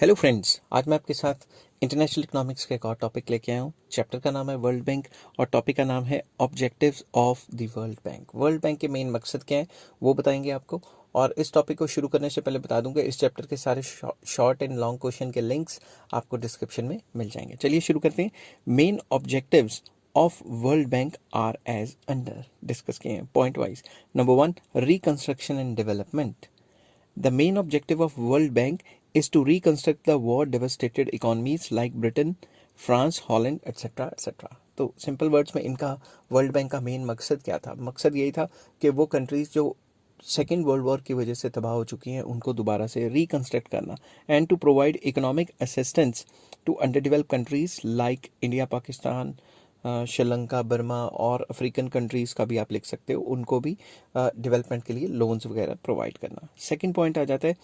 Hello friends, आज मैं आपके साथ इंटरनेशनल इकोनॉमिक्स का एक और टॉपिक लेके आया हूँ। चैप्टर का नाम है वर्ल्ड बैंक और टॉपिक का नाम है objectives of the world bank. World bank के मेन मकसद क्या है वो बताएंगे आपको। और इस टॉपिक को शुरू करने से पहले बता दूंगा इस चैप्टर के सारे शॉर्ट एंड लॉन्ग क्वेश्चन के लिंक्स आपको डिस्क्रिप्शन में मिल जाएंगे। चलिए शुरू करते हैं। Main objectives of World Bank are as under discussed किए हैं point wise. Number 1, reconstruction and development. The main objective of World Bank is to reconstruct the war-devastated economies like Britain, France, Holland, etc. etc. तो simple words में इनका world bank का main मकसद क्या था? मकसद यही था कि वो कंट्रीज जो सेकेंड वर्ल्ड वॉर की वजह से तबाह हो चुकी हैं उनको दोबारा से रिकंस्ट्रक्ट करना and to provide economic assistance to under develop countries like India, Pakistan, Sri Lanka, Burma और अफ्रीकन कंट्रीज़ का भी आप लिख सकते हो, उनको भी डेवलपमेंट के लिए लोन्स वगैरह प्रोवाइड करना। सेकंड पॉइंट आ जाता है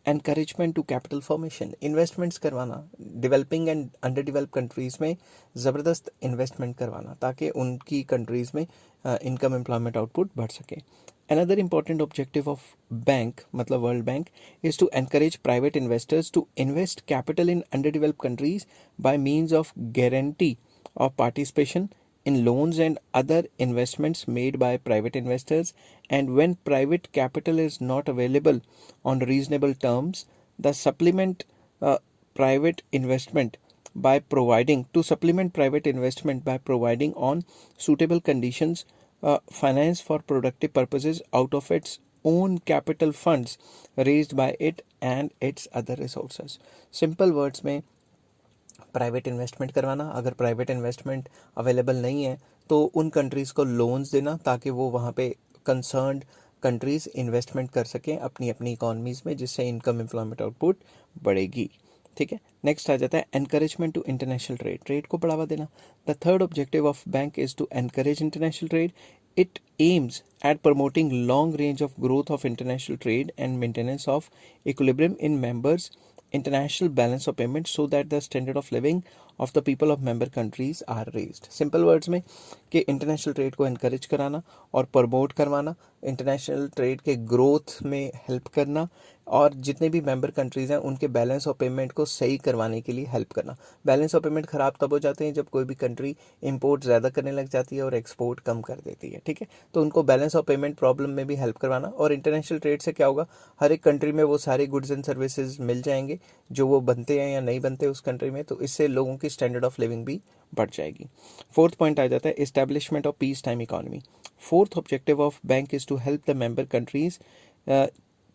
encouragement to capital formation, investments करवाना, developing and under develop countries में ज़बरदस्त इन्वेस्टमेंट करवाना ताकि उनकी कंट्रीज़ में इनकम एम्प्लॉयमेंट आउटपुट बढ़ सके। Another important objective of bank, मतलब World Bank, is to encourage private investors to invest capital in underdeveloped countries by means of guarantee of participation in loans and other investments made by private investors. And when private capital is not available on reasonable terms, the private investment supplement private investment by providing on suitable conditions finance for productive purposes out of its own capital funds raised by it and its other resources. Simple words में private investment करवाना, अगर private investment available नहीं है तो उन countries को loans देना ताकि वो वहाँ पे कंसर्न्ड कंट्रीज़ इन्वेस्टमेंट कर सकें अपनी अपनी इकॉनमीज़ में, जिससे इनकम एम्प्लॉयमेंट आउटपुट बढ़ेगी। ठीक है, नेक्स्ट आ जाता है encouragement to international trade, trade को बढ़ावा देना। The third objective of bank is to encourage international trade. It aims at promoting long range of growth of international trade and maintenance of equilibrium in members' international balance of payments so that the standard of living of the people of member countries are raised. Simple words में कि international trade को encourage कराना और promote करवाना, international trade के growth में help करना और जितने भी मेंबर कंट्रीज़ हैं उनके बैलेंस ऑफ पेमेंट को सही करवाने के लिए हेल्प करना। बैलेंस ऑफ पेमेंट ख़राब तब हो जाते हैं जब कोई भी कंट्री इंपोर्ट ज़्यादा करने लग जाती है और एक्सपोर्ट कम कर देती है। ठीक है, तो उनको बैलेंस ऑफ पेमेंट प्रॉब्लम में भी हेल्प करवाना। और इंटरनेशनल ट्रेड से क्या होगा, हर एक कंट्री में वो सारे गुड्स एंड सर्विसेज मिल जाएंगे जो वो बनते हैं या नहीं बनते उस कंट्री में, तो इससे लोगों की स्टैंडर्ड ऑफ लिविंग भी बढ़ जाएगी। फोर्थ पॉइंट आ जाता है establishment of peace time economy. Fourth objective of bank is to help the member countries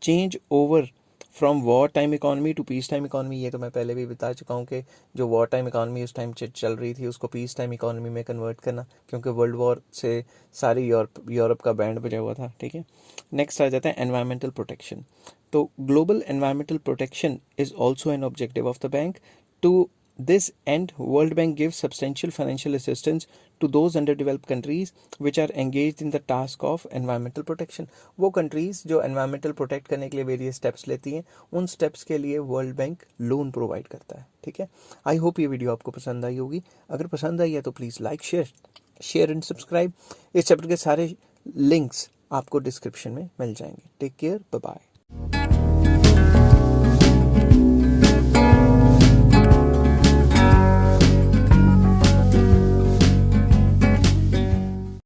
change over from war time economy to peace time economy. ये तो मैं पहले भी बता चुका हूँ कि जो वॉर टाइम इकॉनमी उस टाइम चल रही थी उसको पीस टाइम इकॉनमी में कन्वर्ट करना, क्योंकि वर्ल्ड वॉर से सारी यूरोप का बैंड बजा हुआ था. ठीक है, नेक्स्ट आ जाता है एनवायरमेंटल प्रोटेक्शन. तो global environmental protection is also an objective of the bank. To this end, World Bank gives substantial financial assistance to those underdeveloped countries which are engaged in the task of environmental protection. वो countries जो environmental protect करने के लिए various steps लेती हैं, उन steps के लिए World Bank लोन प्रोवाइड करता है. ठीक है, आई होप ये वीडियो आपको पसंद आई होगी. अगर पसंद आई है तो please like, share and subscribe. इस चैप्टर के सारे लिंक्स आपको डिस्क्रिप्शन में मिल जाएंगे. Take care, bye bye.